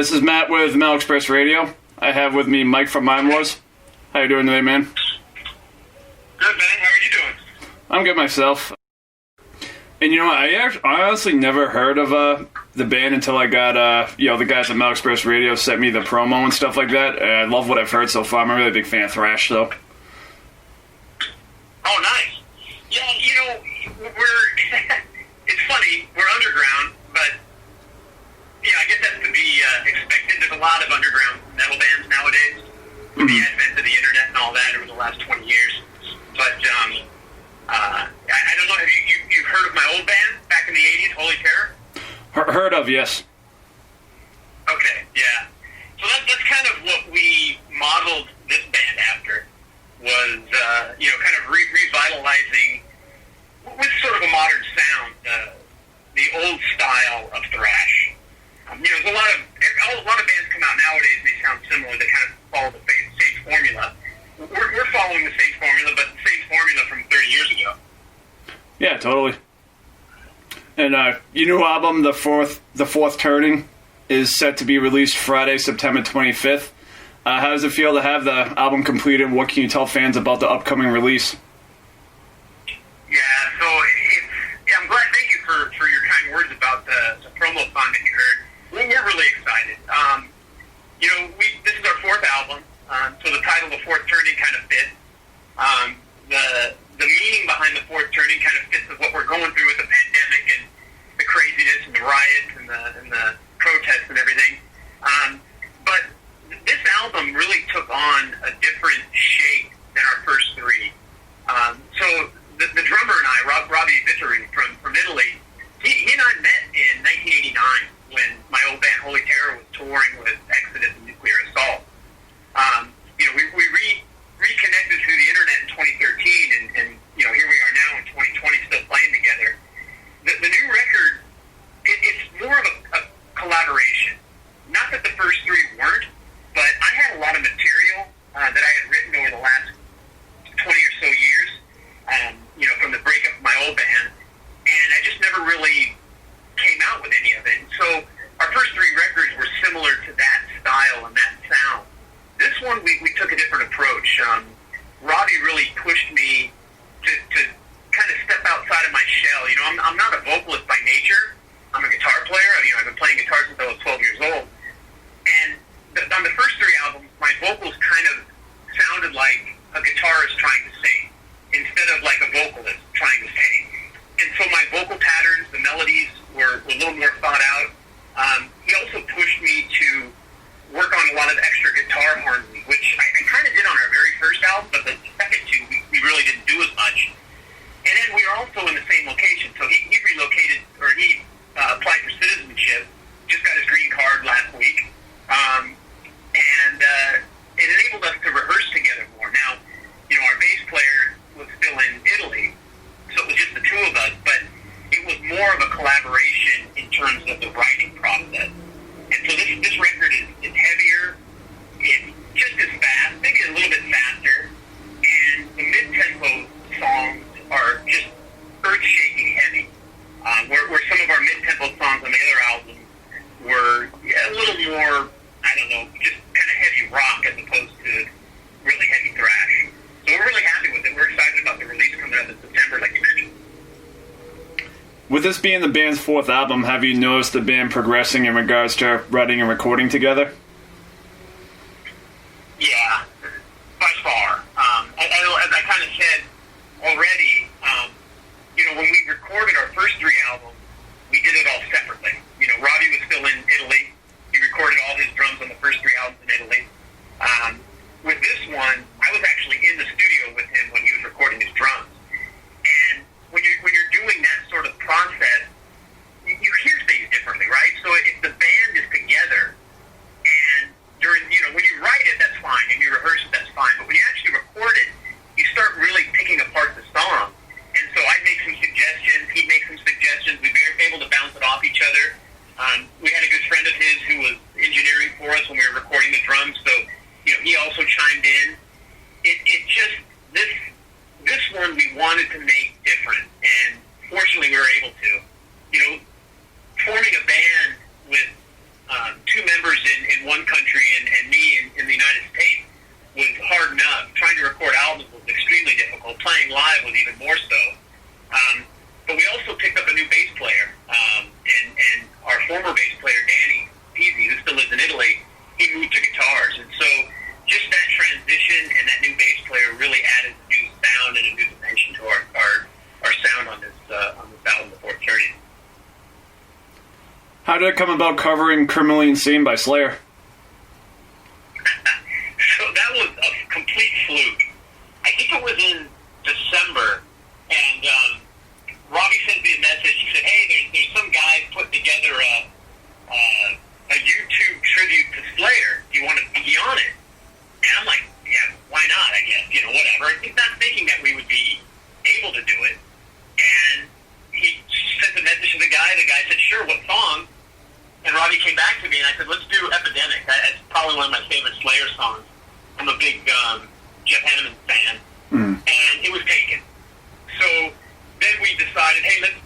This is Matt with Metal Express Radio. I have with me Mike from Mindwars. How you doing today, man? Good, man. How are you doing? I'm good myself. And you know what? I honestly never heard of the band until I got the guys at Metal Express Radio sent me the promo and stuff like that. I love what I've heard so far. I'm a really big fan of thrash, though. Oh, nice. Yeah, we're it's funny. We're underground, but I guess that's to be expected. There's a lot of underground metal bands nowadays with the advent of the internet and all that over the last 20 years. But I don't know. Have you've heard of my old band back in the 80s, Holy Terror? Heard of, yes. Okay, yeah. So that's kind of what we modeled this band after, was, kind of revitalizing, with sort of a modern sound, the old style of thrash. There's a lot of bands come out nowadays and they sound similar. They kind of follow the same formula. We're following the same formula, but the same formula from 30 years ago. Yeah, totally. And your new album, The Fourth Turning, is set to be released Friday, September 25th. How does it feel to have the album completed? What can you tell fans about the upcoming release? Yeah, so I'm glad. Thank you for your kind words about the promo song that you heard. We're really excited. This is our fourth album, so the title, The Fourth Turning, kind of fits. The meaning behind The Fourth Turning kind of fits with what we're going through with the pandemic and the craziness and the riots and the protests and everything. But this album really took on a different shape than our first three. So the drummer and I, Robbie Vittori from Italy, he and I met in 1989 when my old band Holy Terror was touring with Exodus and Nuclear Assault. We reconnected through the internet in 2013, and here we are now in 2020 still playing together. The new record, it's more of a collaboration. Not that the first three weren't, but I had a lot of material that I had written over the last 20 or so years, from the breakup of my old band, and I just never really came out with any of it. So our first three records were similar to that style and that sound. This one, we took a different approach. Robbie really pushed me to kind of step outside of my shell. I'm not a vocalist by nature. I'm a guitar player. I've been playing guitar since I was 12 years old. And on the first three albums, my vocals kind of sounded like a guitarist trying to sing instead of like a vocalist trying to sing. And so my vocal patterns, the melodies were a little more thought out. He also pushed me to work on a lot of extra guitar harmony, which I kind of did on our very first album, but the second two, we really didn't do as much. And then we were also in the same location. So he relocated, or he applied for citizenship, just got his green card last week. And it enabled us to rehearse together more. Now, our bass player was still in Italy, so it was just the two of us, but it was more of a collaboration in terms of the writing process. And so this record is heavier, it's just as fast, maybe a little bit faster, and the mid-tempo songs are just earth-shaking heavy. Where some of our mid-tempo songs on the other album were a little more, just kind of heavy rock as opposed to really heavy thrash. So we're really happy with it. We're excited about the release coming up in September, like you mentioned. With this being the band's fourth album, have you noticed the band progressing in regards to writing and recording together? Yeah, by far. As I kind of said already, when we recorded our first three albums, we did it all separately. Robbie was still in Italy. He recorded all his drums on the first three albums in Italy. With this one, I was actually in the studio with him when he was recording his drums. And when you're doing that sort of process, you hear things differently, right? So if the band is together and former bass player, Danny Peasy, who still lives in Italy, he moved to guitars. And so just that transition and that new bass player really added a new sound and a new dimension to our sound on this album, The Fourth Turning. How did it come about covering Criminally Insane by Slayer? So that was a complete fluke. I think it was in December, and Robbie sent me a message. He said, "Hey, there's some guy putting together a YouTube tribute to Slayer. Do you want to be on it?" And I'm like, "Yeah, why not? I guess, whatever." Not thinking that we would be able to do it. And he sent the message to the guy. The guy said, "Sure, what song?" And Robbie came back to me, and I said, "Let's do Epidemic." That's probably one of my favorite Slayer songs. I'm a big Jeff Hanneman fan, and it was taken. So then we decided, hey, let's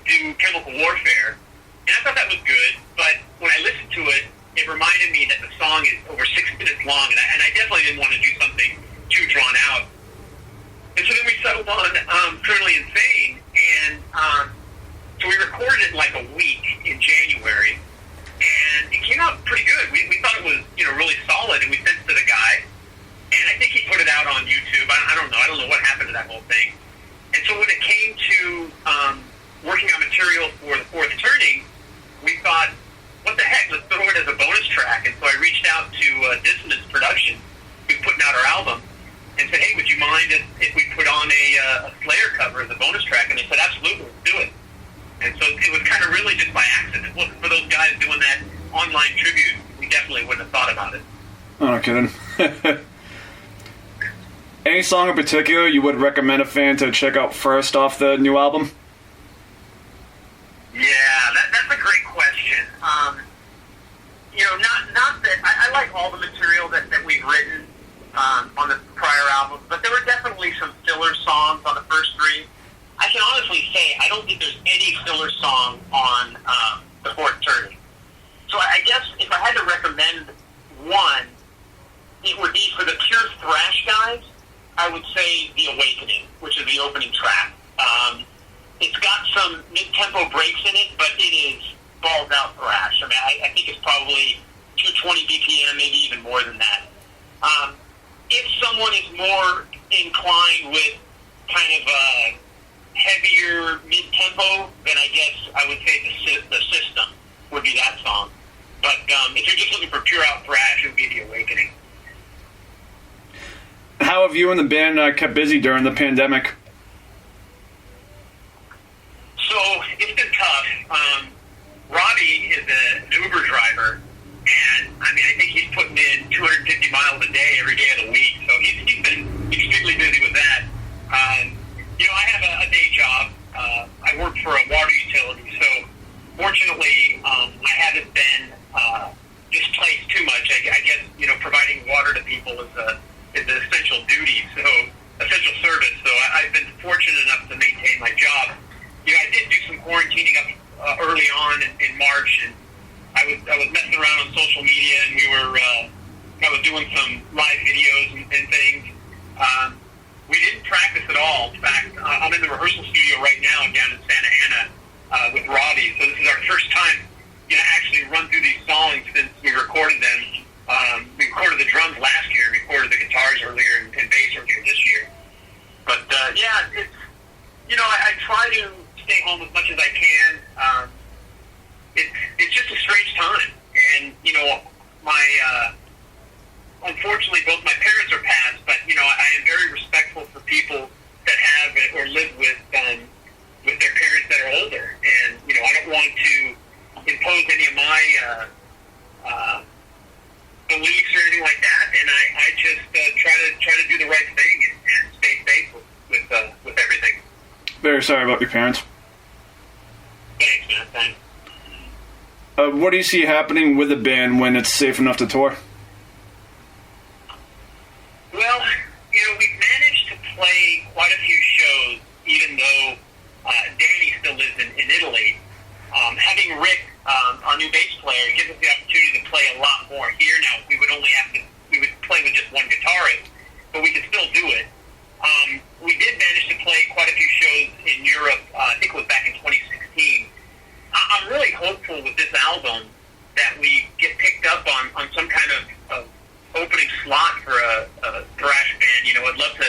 do Chemical Warfare. And I thought that was good, but when I listened to it, it reminded me that the song is over 6 minutes long, and I definitely didn't want to do something too drawn out. And so then we settled on Criminally Insane, and so we recorded it in like a week in January, and it came out pretty good. We thought it was really solid, and we sent it to the guy, and I think he put it out on YouTube. I don't know what happened to that whole thing. And so when it came to working on material for The Fourth Turning, we thought, what the heck, let's throw it as a bonus track. And so I reached out to Dissonance Productions, who's putting out our album, and said, hey, would you mind if we put on a Slayer cover as a bonus track? And they said, absolutely, let's do it. And so it was kind of really just by accident. If it wasn't for those guys doing that online tribute, we definitely wouldn't have thought about it. Oh, no kidding. Any song in particular you would recommend a fan to check out first off the new album? Yeah, that's a great question. Not that I like all the material that we've written on the prior albums, but there were definitely some filler songs on the first three. I can honestly say I don't think there's any filler song on The Fourth Turning. So I guess if I had to recommend one, it would be for the pure thrash guys. I would say The Awakening, which is the opening track. It's got some mid-tempo breaks in it, but it is balls-out thrash. I mean, I think it's probably 220 BPM, maybe even more than that. If someone is more inclined with kind of a heavier mid-tempo, then I guess I would say the System would be that song. But if you're just looking for pure-out thrash, it would be The Awakening. How have you and the band kept busy during the pandemic? So it's been tough. Robbie is an Uber driver, and I think he's putting in 250 miles a day every day of the week. So he's been extremely busy with that. I have a day job. I work for a water utility, so fortunately, I haven't been displaced too much. I guess providing water to people is an essential duty, so essential service. So I've been fortunate enough to maintain my job. I did do some quarantining up early on in March, and I was messing around on social media, and I was doing some live videos and things. We didn't practice at all. In fact, I'm in the rehearsal studio right now down in Santa Ana with Robbie. So this is our first time actually run through these songs since we recorded them. We recorded the drums last year, recorded the guitars earlier, and bass earlier this year. But it's I try to stay home as much as I can. It's just a strange time, and my unfortunately both my parents are passed, but I am very respectful for people that have or live with their parents that are older, and I don't want to impose any of my beliefs or anything like that, and I just try to do the right thing and stay safe with everything. Very sorry about your parents. Thanks, man. Thanks. What do you see happening with the band when it's safe enough to tour? Well, we've managed to play quite a few shows, even though Danny still lives in Italy. Having Rick, our new bass player, gives us the opportunity to play a lot more here. Now, we would play with just one guitarist, but we could still do it. We did manage to play quite a few shows in Europe. I think it was back in 2016. hopeful with this album that we get picked up on some kind of opening slot for a thrash band. You know, I'd love to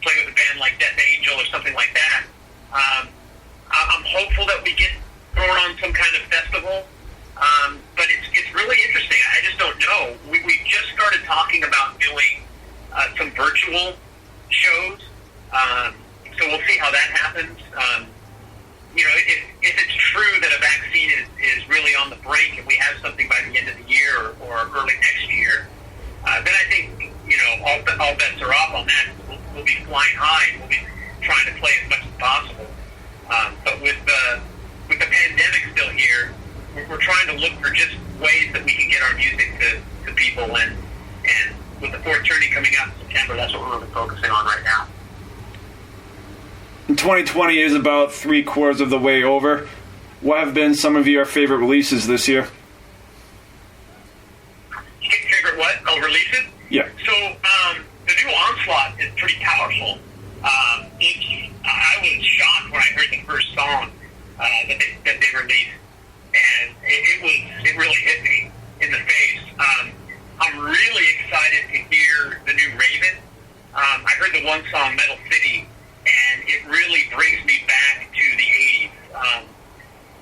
play with a band like Death Angel or something like that. I'm hopeful that we get thrown on some kind of festival, but it's really interesting. I just don't know. We just started talking about doing some virtual shows, so we'll see how that happens. You know, if it's true that a vaccine is really on the brink and we have something by the end of the year or early next year, then I think, you know, all bets are off on that. We'll be flying high and we'll be trying to play as much as possible. But with the pandemic still here, we're trying to look for just ways that we can get our music to people. And with the fourth turning coming out in September, that's what we're really focusing on right now. 2020 is about 3/4 of the way over. What have been some of your favorite releases this year? Favorite what? Oh, releases? Yeah. So the new Onslaught is pretty powerful. I was shocked when I heard the first song that they released, and it really hit me in the face. I'm really excited to hear the new Raven. I heard the one song, Metal City, and it really brings me back to the 80s.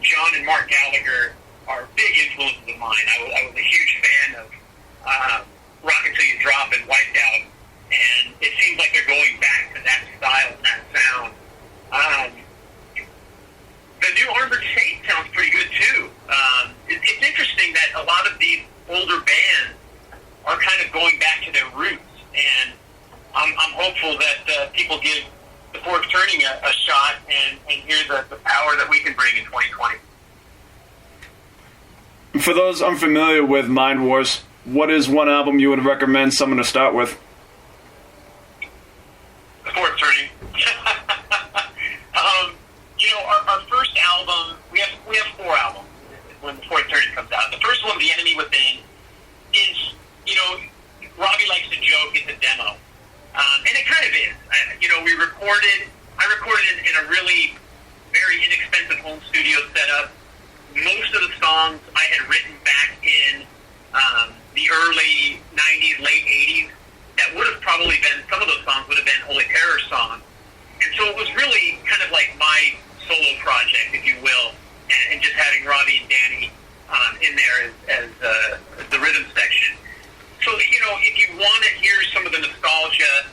John and Mark Gallagher are big influences of mine. I was a huge fan of Rock Until You Drop and Wiped Out, and it seems like they're going back to that style and that sound. The new Armored Saint sounds pretty good too. It's interesting that a lot of these older bands are kind of going back to their roots, and I'm hopeful that people give the fourth turning a shot and hear the power that we can bring in 2020. For those unfamiliar with Mindwars, what is one album you would recommend someone to start with? The fourth turning. You know, our first album, we have 4 albums when the fourth turning comes out. The first one, The Enemy Within, is, you know, Robbie likes to joke, it's a demo. And it kind of is. You know, I recorded in a really very inexpensive home studio setup. Most of the songs I had written back in the early 90s, late 80s. That would have probably been, some of those songs would have been Holy Terror songs. And so it was really kind of like my solo project, if you will, and just having Robbie and Danny in there as the rhythm section. So, you know, if you want to hear some of the nostalgia,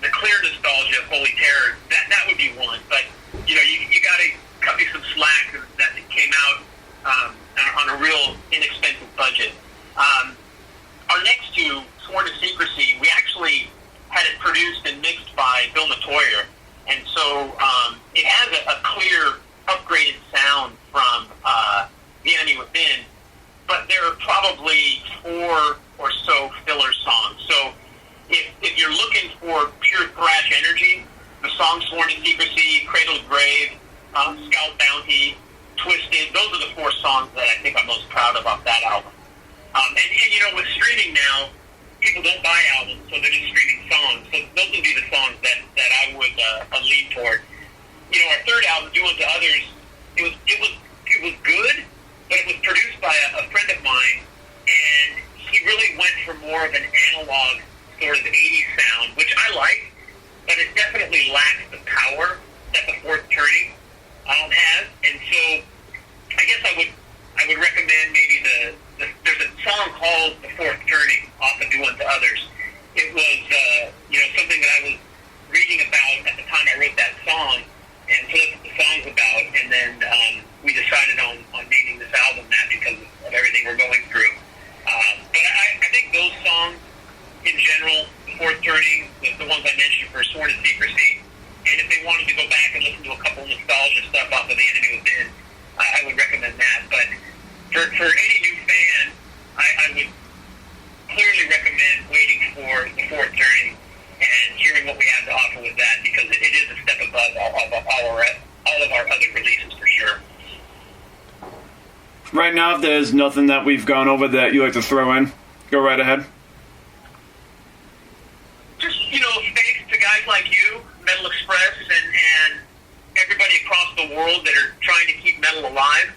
the clear nostalgia of Holy Terror, that would be one. But, you know, you got to cut me some slack that it came out on a real inexpensive budget. Our next two, Sworn to Secrecy, we actually had it produced and mixed by Bill Matoyer. And so it has a clear, upgraded sound from The Enemy Within, but there are probably 4 or so filler songs. So if you're looking for pure thrash energy, the songs Sworn to Secrecy, Cradle to Grave, Scout Bounty, Twisted, those are the 4 songs that I think I'm most proud of off that album. And you know, with streaming now, people don't buy albums, so they're just streaming songs. So those would be the songs that I would lean toward. You know, our third album, Do Unto Others, it was good, but it was produced by a friend of mine, and he really went for more of an analog sort of 80s sound, which I like, but it definitely lacks the power that the fourth turning has. And so I guess I would recommend maybe there's a song called The Fourth Turning off of Do Unto Others. It was, you know, something that I was reading about at the time I wrote that song, and so that's what the song's about. And then we decided on naming this album that because of everything we're going through. But I think those songs, in general, The Fourth Turning, the ones I mentioned for Sworn to Secrecy, and if they wanted to go back and listen to a couple nostalgia stuff off of The Enemy Within, I would recommend that. But for any new fan, I would clearly recommend waiting for The Fourth Turning and hearing what we have to offer with that, because it is a step above all of our other releases for sure. Right now, if there's nothing that we've gone over that you like to throw in, go right ahead. Just, you know, thanks to guys like you, Metal Express, and everybody across the world that are trying to keep metal alive.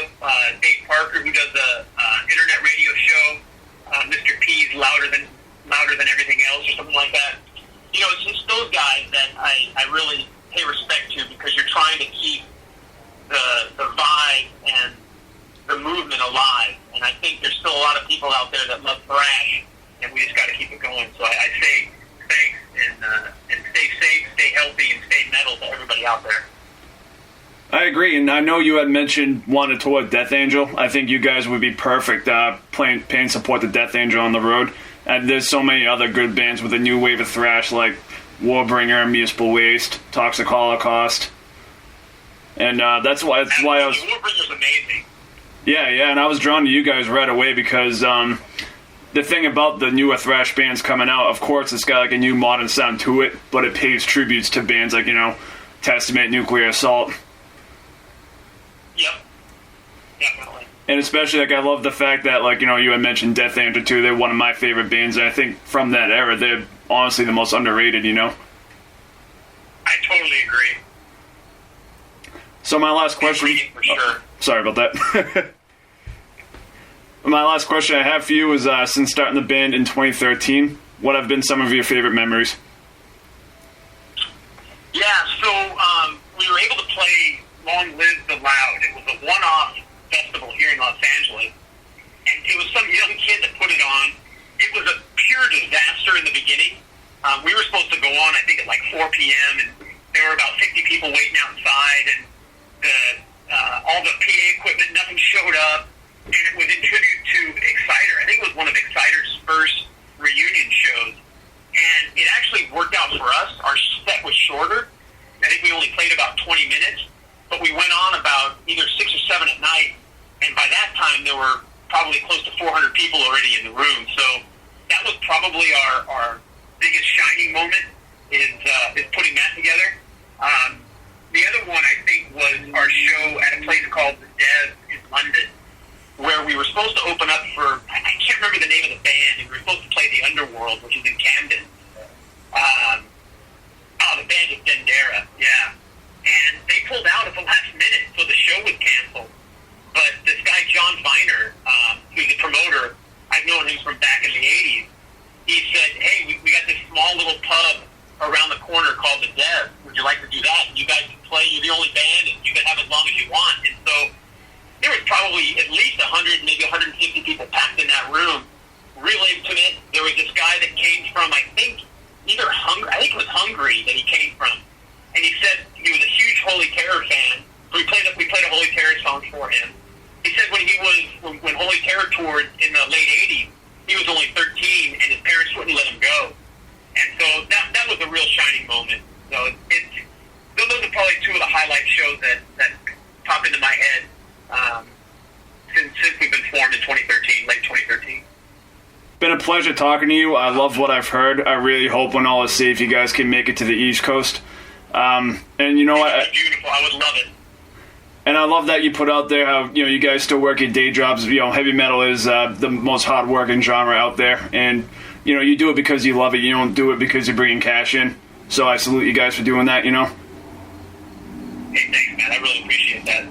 up Dave Parker, who does a internet radio show, Mr. P's Louder Than Everything Else, or something like that. You know, it's just those guys that I really pay respect to, because you're trying to keep the vibe and the movement alive. And I think there's still a lot of people out there that love thrash, and we just got to keep it going. So I say thanks, and stay safe, stay healthy, and stay metal to everybody out there. I agree, and I know you had mentioned wanting to tour Death Angel. I think you guys would be perfect paying support to Death Angel on the road. And there's so many other good bands with a new wave of thrash, like Warbringer, Municipal Waste, Toxic Holocaust. And that's why I was... Warbringer's amazing. Yeah, and I was drawn to you guys right away because the thing about the newer thrash bands coming out, of course, it's got like a new modern sound to it, but it pays tributes to bands like, Testament, Nuclear Assault. Yep, definitely. And especially, I love the fact that, you had mentioned Death Angel too. They're one of my favorite bands, and I think from that era, they're honestly the most underrated, I totally agree. So my last question... For sure. Sorry about that. My last question I have for you is, since starting the band in 2013, what have been some of your favorite memories? Yeah, so we were able to play Long Live the Loud. It was a one-off festival here in Los Angeles, and it was some young kid that put it on. It was a pure disaster in the beginning. We were supposed to go on, I think, at 4 p.m., and there were about 50 people waiting outside, and all the PA equipment, nothing showed up, and it was in tribute to Exciter. I think it was one of Exciter's first reunion shows, and it actually worked out for us. Our set was shorter. I think we only played about 20 minutes, but we went on about either 6 or 7 at night, and by that time there were probably close to 400 people already in the room. So that was probably our biggest shining moment, is putting that together. The other one, I think, was our show at a place called The Dev in London, where we were supposed to open up for, I can't remember the name of the band, and we were supposed to play The Underworld, which is in Camden. The band is Dendera, yeah. And they pulled out at the last minute, so the show was canceled. But this guy, John Viner, who's a promoter, I've known him from back in the 80s, he said, hey, we got this small little pub around the corner called The Dev. Would you like to do that? And you guys can play. You're the only band, and you can have as long as you want. And so there was probably at least 100, maybe 150 people packed in that room. Real intimate. There was this guy that came from, I think it was Hungary that he came from. And he said he was a huge Holy Terror fan. So we played a Holy Terror song for him. He said when Holy Terror toured in the late 80s, he was only 13, and his parents wouldn't let him go. And so that was a real shining moment. So those are probably two of the highlight shows that pop into my head since we've been formed in 2013, late 2013. Been a pleasure talking to you. I love what I've heard. I really hope when all is safe, you guys can make it to the East Coast. And you know what? Beautiful. I would love it. And I love that you put out there how you guys still work your day jobs. Heavy metal is the most hard-working genre out there, and you do it because you love it. You don't do it because you're bringing cash in. So I salute you guys for doing that. Hey, thanks, man. I really appreciate that.